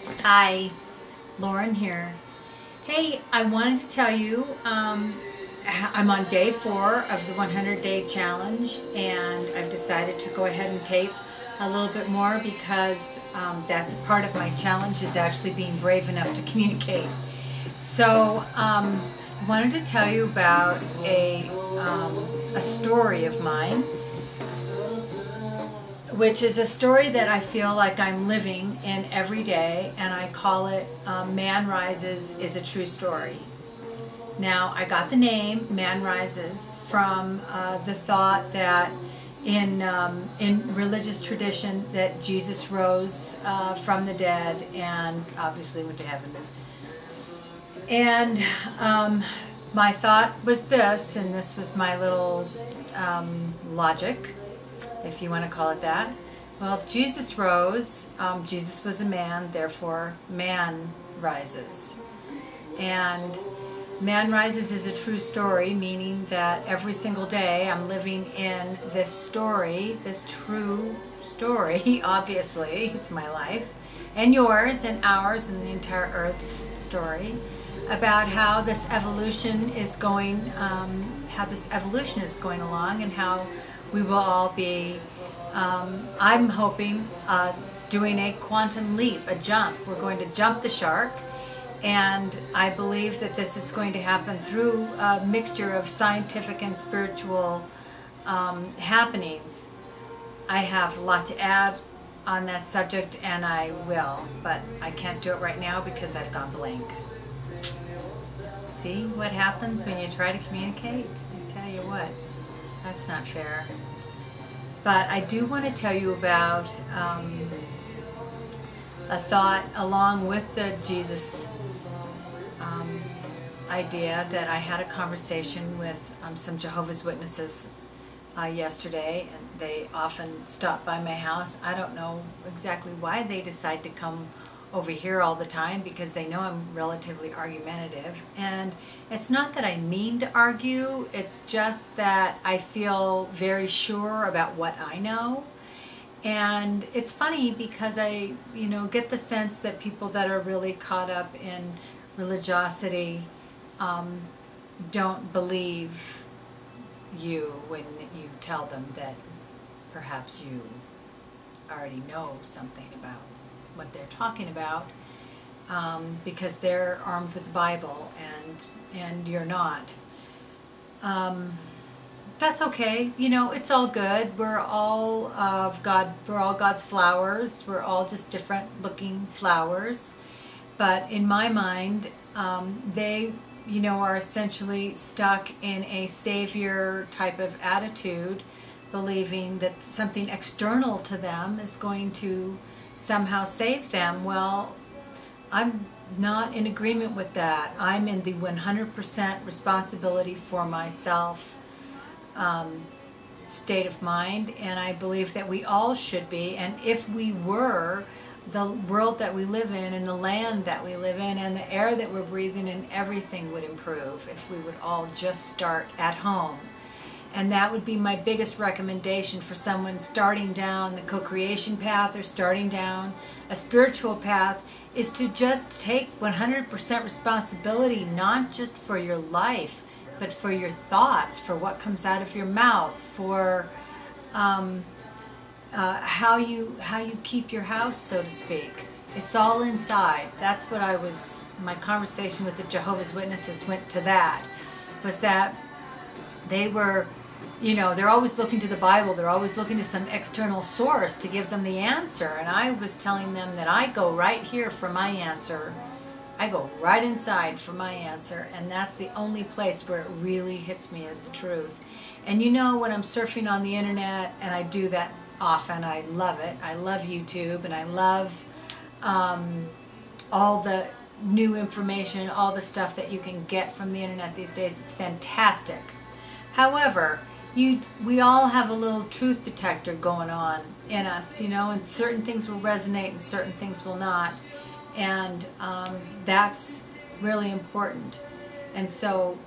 Hi, Lauren here. Hey, I wanted to tell you I'm on day 4 of the 100-day challenge, and I've decided to go ahead and tape a little bit more because that's a part of my challenge, is actually being brave enough to communicate. So I wanted to tell you about a story of mine, which is a story that I feel like I'm living in every day, and I call it Man Rises is a True Story. Now, I got the name Man Rises from the thought that in religious tradition that Jesus rose from the dead and obviously went to heaven. And my thought was this, and this was my little logic, if you want to call it that. Well, if Jesus rose, Jesus was a man, therefore man rises. And Man Rises is a true story, meaning that every single day I'm living in this story, this true story, obviously, it's my life, and yours, and ours, and the entire Earth's story, about how this evolution is going, along, and how we will all be, I'm hoping, doing a quantum leap, a jump. We're going to jump the shark, and I believe that this is going to happen through a mixture of scientific and spiritual happenings. I have a lot to add on that subject, and I will, but I can't do it right now because I've gone blank. See what happens when you try to communicate? I tell you what, that's not fair. But I do want to tell you about a thought along with the Jesus idea, that I had a conversation with some Jehovah's Witnesses yesterday, and they often stop by my house. I don't know exactly why they decide to come over here all the time, because they know I'm relatively argumentative. And it's not that I mean to argue, it's just that I feel very sure about what I know. And it's funny because I, get the sense that people that are really caught up in religiosity don't believe you when you tell them that perhaps you already know something about what they're talking about, because they're armed with the Bible and you're not. That's okay. It's all good. We're all of God. We're all God's flowers. We're all just different looking flowers. But in my mind, they, are essentially stuck in a savior type of attitude, believing that something external to them is going to somehow save them. Well, I'm not in agreement with that. I'm in the 100% responsibility for myself state of mind, and I believe that we all should be. And if we were, the world that we live in, and the land that we live in, and the air that we're breathing in, everything would improve if we would all just start at home. And that would be my biggest recommendation for someone starting down the co-creation path or starting down a spiritual path, is to just take 100% responsibility, not just for your life, but for your thoughts, for what comes out of your mouth, for how you keep your house, so to speak. It's all inside. That's what my conversation with the Jehovah's Witnesses went to, that was that they were, they're always looking to the Bible. They're always looking to some external source to give them the answer. And I was telling them that I go right here for my answer. I go right inside for my answer. And that's the only place where it really hits me as the truth. And when I'm surfing on the internet, and I do that often, I love it. I love YouTube, and I love all the new information, all the stuff that you can get from the internet these days. It's fantastic. However, we all have a little truth detector going on in us, and certain things will resonate and certain things will not. And that's really important. And so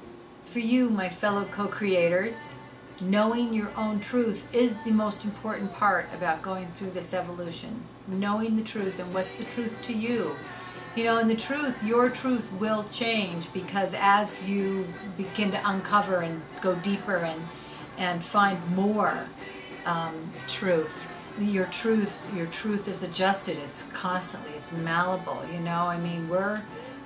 for you, my fellow co-creators, knowing your own truth is the most important part about going through this evolution. knowing the truth, and what's the truth to you. You know, and the truth, your truth will change, because as you begin to uncover and go deeper and find more truth, your truth is adjusted. It's constantly, it's malleable. You know, I mean, we're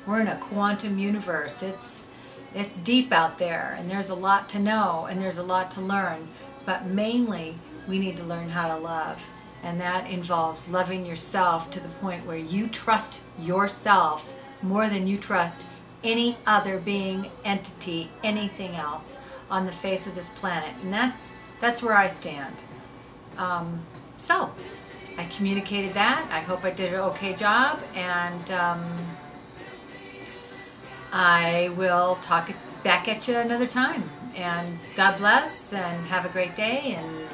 in a quantum universe. It's deep out there, and there's a lot to know, and there's a lot to learn. But mainly, we need to learn how to love. And that involves loving yourself to the point where you trust yourself more than you trust any other being, entity, anything else on the face of this planet. And that's where I stand. So, I communicated that. I hope I did an okay job. And I will talk back at you another time. And God bless, and have a great day, and